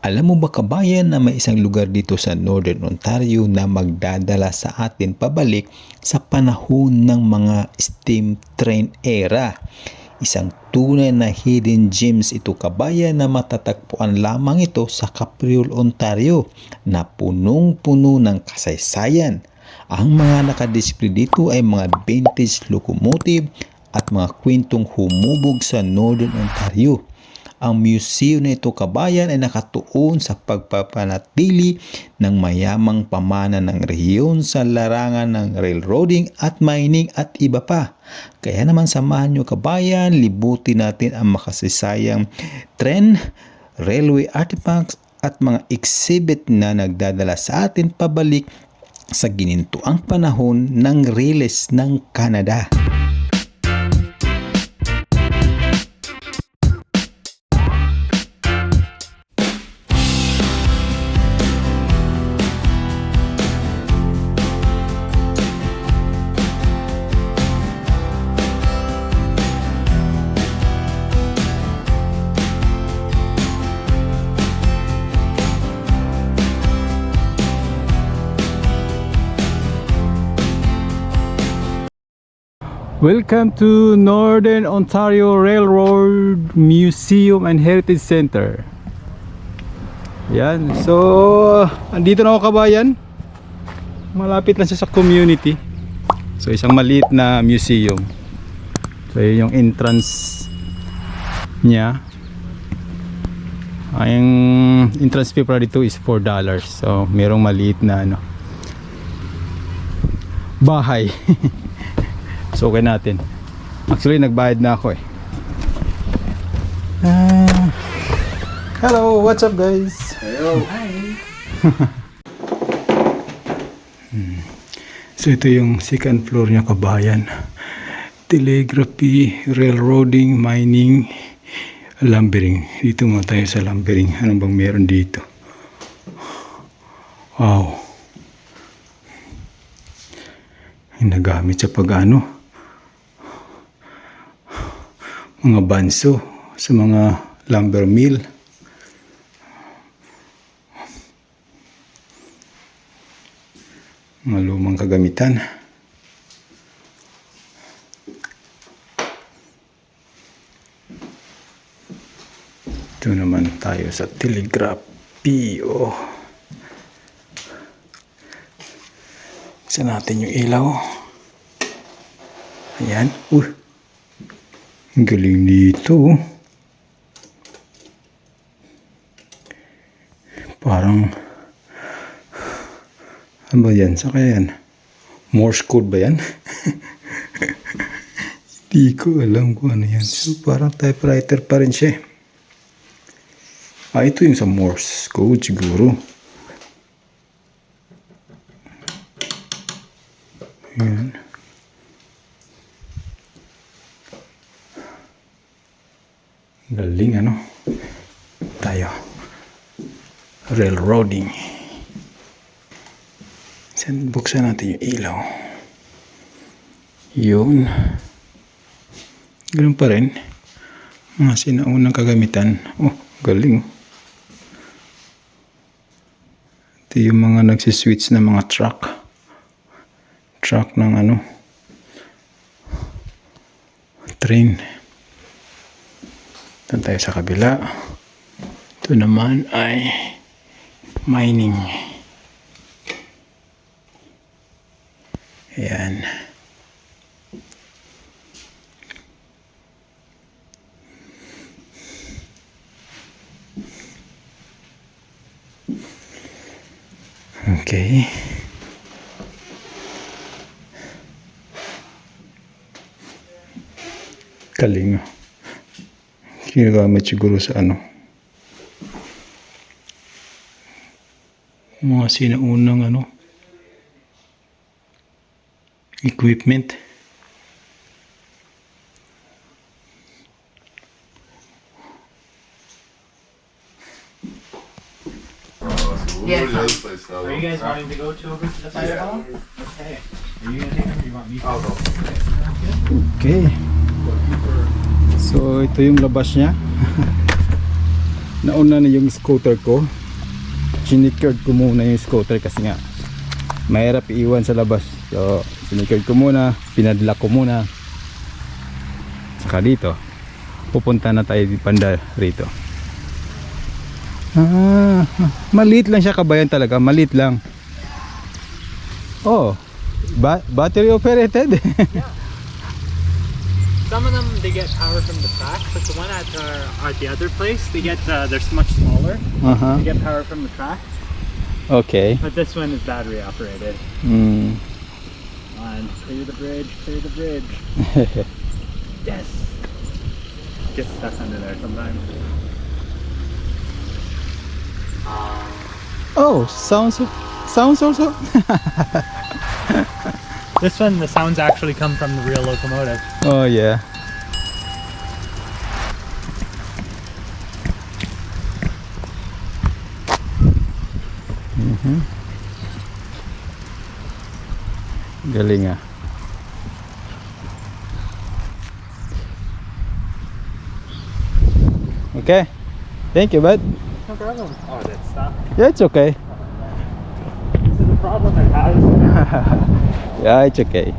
Alam mo ba kabayan na may isang lugar dito sa Northern Ontario na magdadala sa atin pabalik sa panahon ng mga steam train era? Isang tunay na hidden gems ito kabayan na matatagpuan lamang ito sa Capriol, Ontario na punong-puno ng kasaysayan. Ang mga nakadisplay dito ay mga vintage locomotive at mga kwentong humubog sa Northern Ontario. Ang museum na ito kabayan ay nakatuon sa pagpapanatili ng mayamang pamana ng rehiyon sa larangan ng railroading at mining at iba pa. Kaya naman samahan nyo kabayan, libutin natin ang makasasayang tren, railway artifacts at mga exhibit na nagdadala sa atin pabalik sa ginintuang panahon ng riles ng Canada. Welcome to Northern Ontario Railroad Museum and Heritage Center. Yan. So, andito na ako kabayan. Malapit lang siya sa community. So, isang maliit na museum. So, yun yung entrance niya. Ang entrance fee para dito is $4. So, merong maliit na bahay. So okay natin. Actually nagbayad na ako eh. Hello, what's up guys? Hello. Hi. So ito yung second floor niya kabayan. Telegraphy, railroading, mining, lumbering. Dito muna tayo sa lumbering. Anong bang meron dito? Wow. Yung nagamit sa pag-ano? Mga banso sa mga lumber mill. Mga lumang kagamitan. Ito naman tayo sa telegraphy. Isa natin yung ilaw. Ayan. Ang galing dito. Parang ano ba yan? Saka yan? Morse code ba yan? Hindi ko alam kung ano yan. So parang typewriter pa rin siya. Ito yung sa Morse code siguro. Ayan. Galing tayo railroading. Buksan natin yung ilaw. Yun. Ganun pa rin mga sinaunang kagamitan. Galing. Ito yung mga nagsiswitch na mga truck ng train. Doon tayo sa kabila. Ito naman ay mining. Ayan. Okay. Galing. Ginagamit siguro sa mga sinaunang equipment. Yeah. Are you guys wanting to go to over to the fire hall? Okay. Are you gonna take them or you want me to? I'll go. Okay. So ito yung labas niya. nauna na yung scooter ko. Sinikird ko muna yung scooter kasi nga mahirap iiwan sa labas. So sinikird ko muna, pinadlock ko muna. Saka dito pupunta na tayo di banda rito. Maliit lang siya kabayan talaga, maliit lang. Oh, battery operated. Some of them they get power from the track, but the one at the other place they get they're much smaller. They get power from the track, Okay. but this one is battery operated. Mm. And clear the bridge, clear the bridge. Yes. Get stuck under there sometimes. Oh, sounds also. This one, the sounds actually come from the real locomotive. Oh yeah. Galing ah. Okay. Thank you, bud. No problem. Oh, that's stuck. Yeah, it's okay. This is a problem it has. Yeah, it's okay.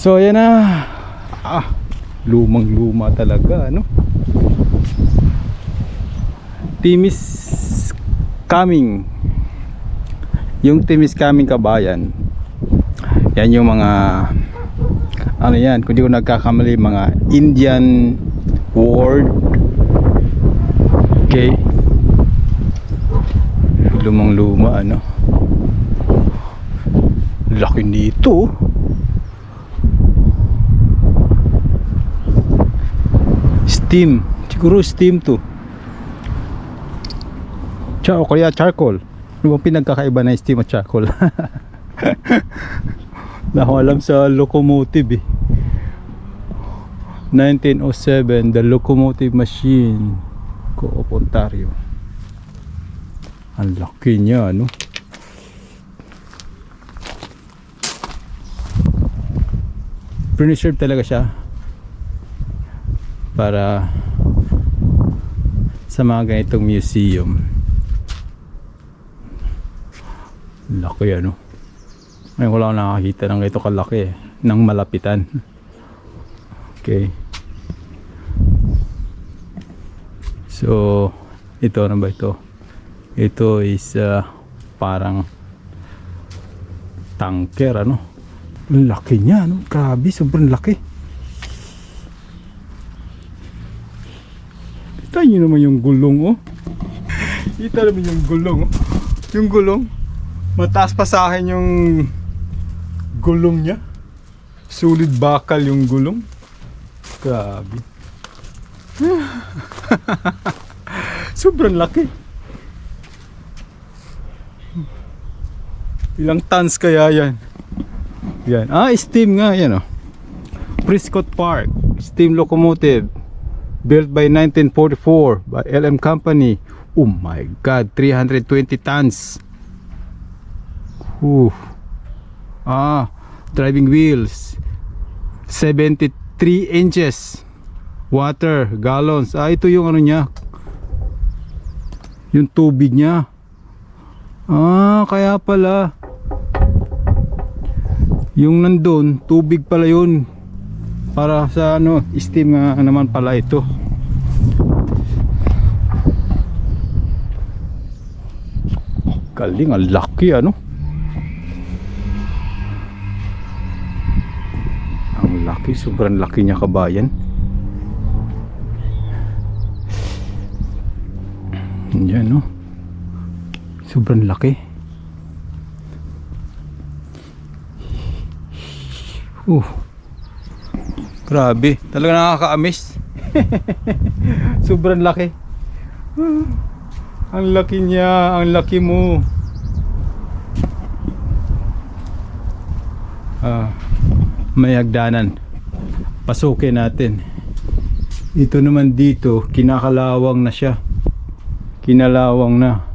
So, yan na. Lumang-luma talaga, ano? Timis coming. Yung Timis coming kabayan. Yan yung mga ano yan, kung di ko nagkakamali, mga Indian word. Okay. Lumang-luma, ano? Laki nito. Steam. Siguro steam to. O kaya charcoal. Ano bang pinagkakaiba na steam at charcoal? Na ako alam sa locomotive eh. 1907, the locomotive machine. Co-op Ontario. Ang laki niya, no? Preserve talaga siya para sa mga ganitong museum. Laki ano. Ngayon ko lang nakakita ng ganito kalaki ng malapitan. Okay. So ito ano ba ito? Ito is parang tanker ano. Ang laki niya no. Grabe, sobrang laki. Kita nyo naman yung gulong oh. Kita naman yung gulong oh. Yung gulong mataas pa sa akin yung gulong niya. Sulit bakal yung gulong. Grabe. Sobrang laki. Ilang tons kaya yan? Yan. Steam nga yan oh. Prescott Park steam locomotive built by 1944 by LM Company. Oh my god, 320 tons. Driving wheels 73 inches. Water gallons. Ito yung ano niya, yung tubig niya. Kaya pala yung nandun tubig pala yun, para sa ano steam nga naman pala ito. Galing, ang laki ano. Ang laki, sobrang laki niya kabayan. Yan no. Sobrang laki. Grabe, talaga nakaka-amaze. Sobrang laki. Ang laki niya, ang laki mo. May hagdanan. Pasukin natin. Ito naman dito, kinakalawang na siya. Kinalawang na.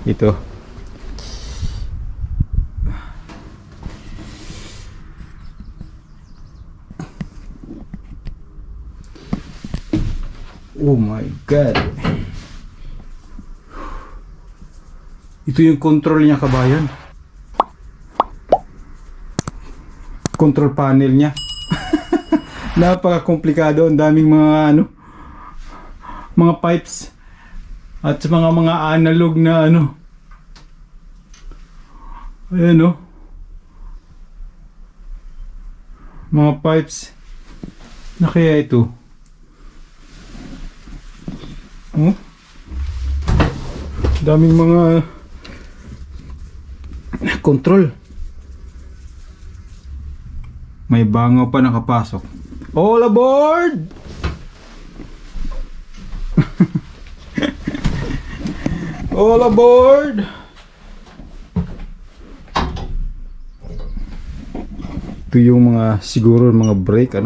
Ito. Oh my God. Ito yung control niya, kabayan. Control panel niya. Napaka-komplikado. Ang daming mga mga pipes at mga analog na ayan mga pipes na kaya ito daming mga control. May bangaw pa nakapasok. All aboard! All aboard! Ito yung mga siguro mga brake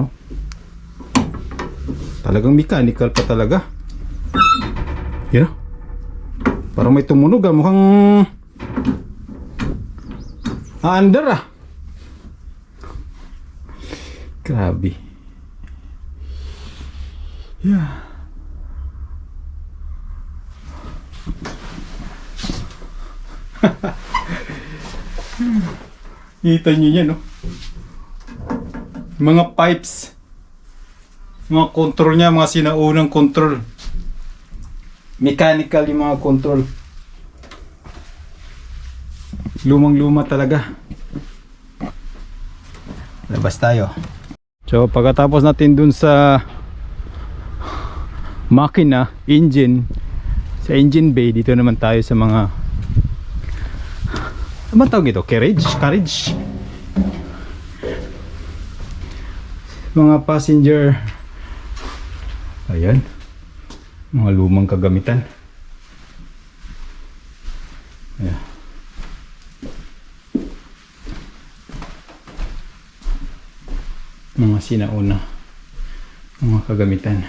talagang mechanical pa talaga. Yan parang may tumunog mukhang under grabe. Yeah. Kita nyo yan mga pipes, mga control niya, mga sinaunang control, mechanical yung mga control, lumang luma talaga. Labas tayo. So pagkatapos natin dun sa makina, engine, sa engine bay, dito naman tayo sa mga ano tawag ito? Carriage? Mga passenger. Ayan. Mga lumang kagamitan. Ayan. Mga sinauna. Mga kagamitan.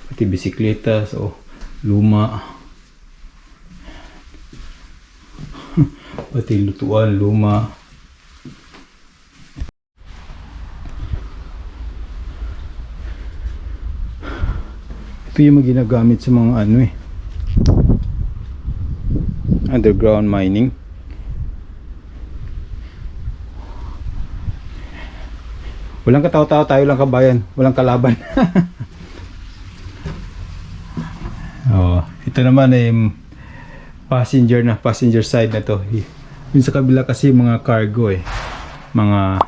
Pati bisikleta. So, luma. Pati lutuan, luma. Ito yung mga ginagamit sa mga underground mining. Walang katawa-tawa, tayo lang kabayan, walang kalaban. Ito naman ay passenger side na to. Yung sa kabila kasi mga cargo mga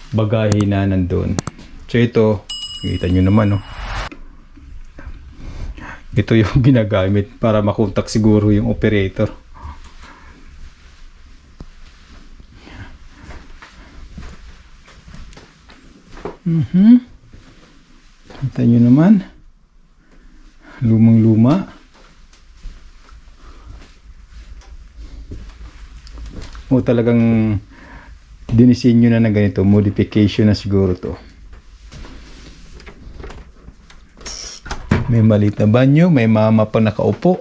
bagahe na nandun. So ito, kita nyo naman ito yung ginagamit para makontak siguro yung operator. Kita nyo naman, lumang luma. O talagang dinisenyo na ganito, modification na siguro to. May maliit na banyo, may mama pa nakaupo.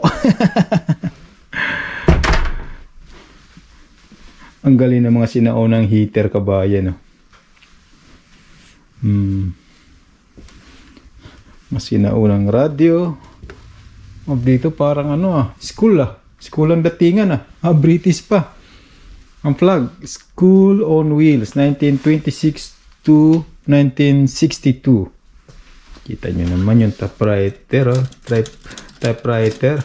Ang galing ng mga sinaunang heater, kabayan Mas sinaunang radio. Dito parang school ang datingan British pa. Ang flag, School on Wheels, 1926 to 1962. Kita nyo naman yung typewriter, typewriter.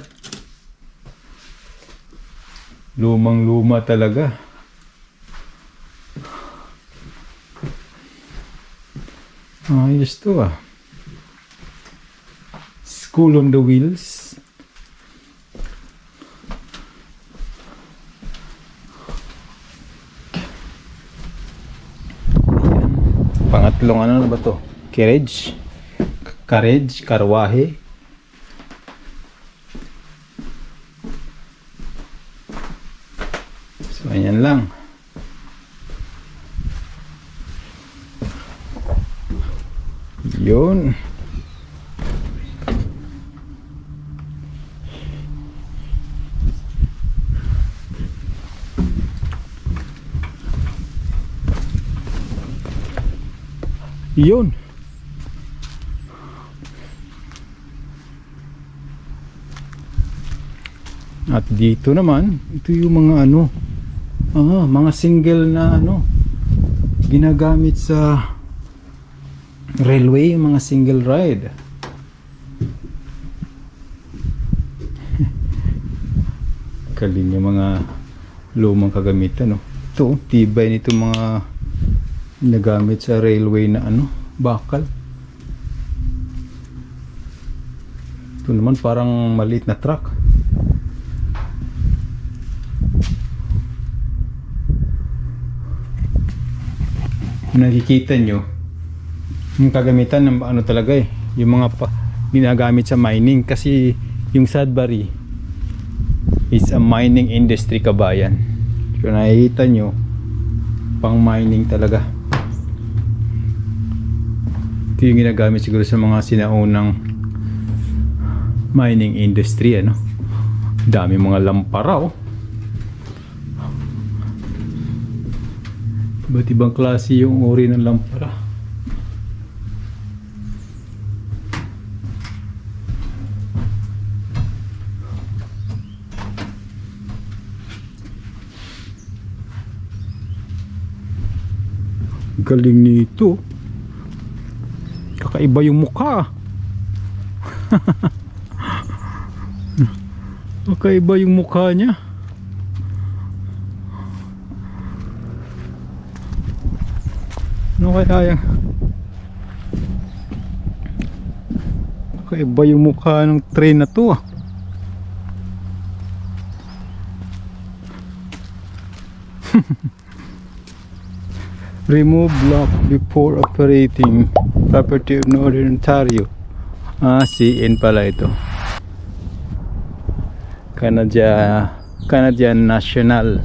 Lumang luma talaga. Ayos to School on the Wheels. Pangatlong ano ba to? Carriage, karwahe. So ayan lang. Yun. Yun. At dito naman, ito yung mga ano, mga single na ano, ginagamit sa railway, yung mga single ride. Galing yung mga lumang kagamitan, no? Ito, tibay nito mga nagamit sa railway na ano, bakal. Ito naman parang maliit na truck. Nakikita nyo yung kagamitan ng ano talaga yung mga ginagamit sa mining, kasi yung Sudbury is a mining industry, kabayan. So nakikita nyo, pang mining talaga. Ito yung ginagamit siguro sa mga sinaunang mining industry, ano. Dami mga lampara, Iba't ibang klase yung uri ng lampara. Galing nito. Kakaiba yung mukha. Kakaiba yung mukha niya. Ano kaya yan? Kakaiba yung mukha ng train na to, Remove block before operating. Property of Northern Ontario. CN pala ito. Canadian National.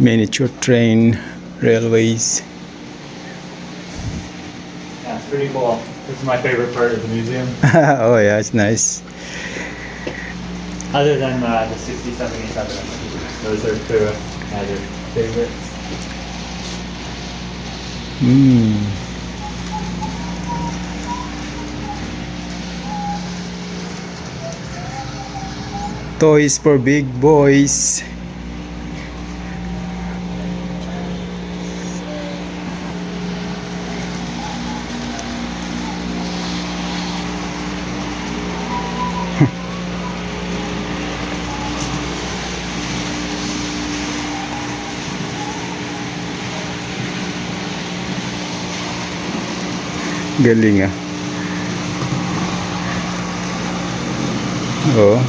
Miniature train railways. Yeah, it's pretty cool. This is my favorite part of the museum. Oh yeah, it's nice. Other than the 67, 87. Those are two of my other favorites. Toys for big boys. Galing Oh.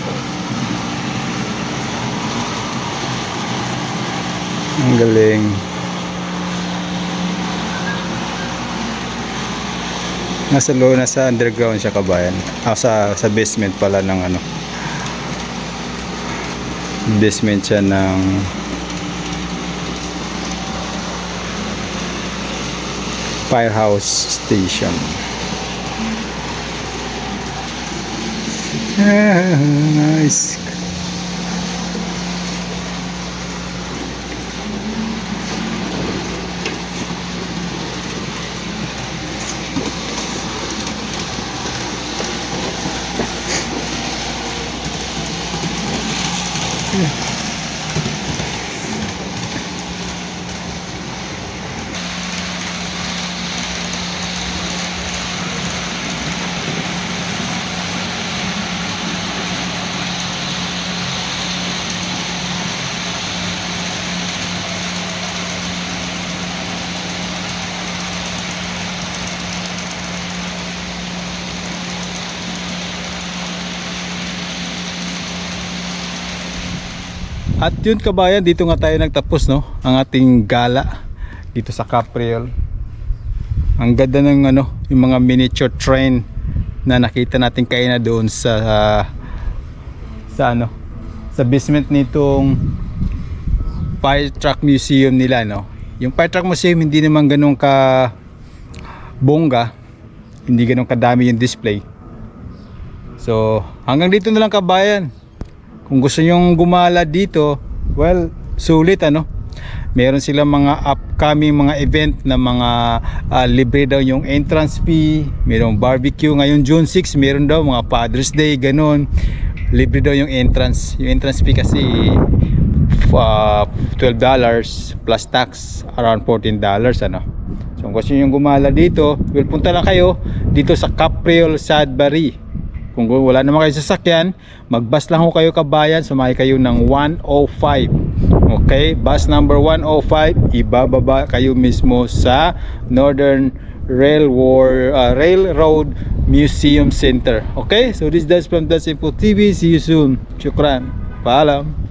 Ang galing. Nasa underground siya, kabayan. Sa basement pala ng ano. Basement siya ng Firehouse Station. Nice. At yun, kabayan, dito nga tayo nagtapos, no, ang ating gala dito sa Capriol. Ang ganda ng ano, yung mga miniature train na nakita natin kaina doon sa ano, sa basement nitong fire truck museum nila, no. Yung fire truck museum hindi naman ganun ka bongga, hindi ganun kadami yung display. So hanggang dito na lang kabayan. Kung gusto nyong gumala dito, well, sulit ano. Meron silang mga upcoming mga event na mga libre daw yung entrance fee, merong barbecue ngayong June 6, meron daw mga Father's Day, ganun. Libre daw yung entrance fee kasi $12 plus tax, around $14 ano. So kung gusto nyo gumala dito, well, punta lang kayo dito sa Capriol Sudbury. Kung wala naman kayo sasakyan, mag-bus lang ho kayo kabayan, sumakay kayo ng 105. Okay, bus number 105, ibababa kayo mismo sa Northern Railroad Museum Center. Okay, so this is from Das Info TV. See you soon. Shukran. Paalam.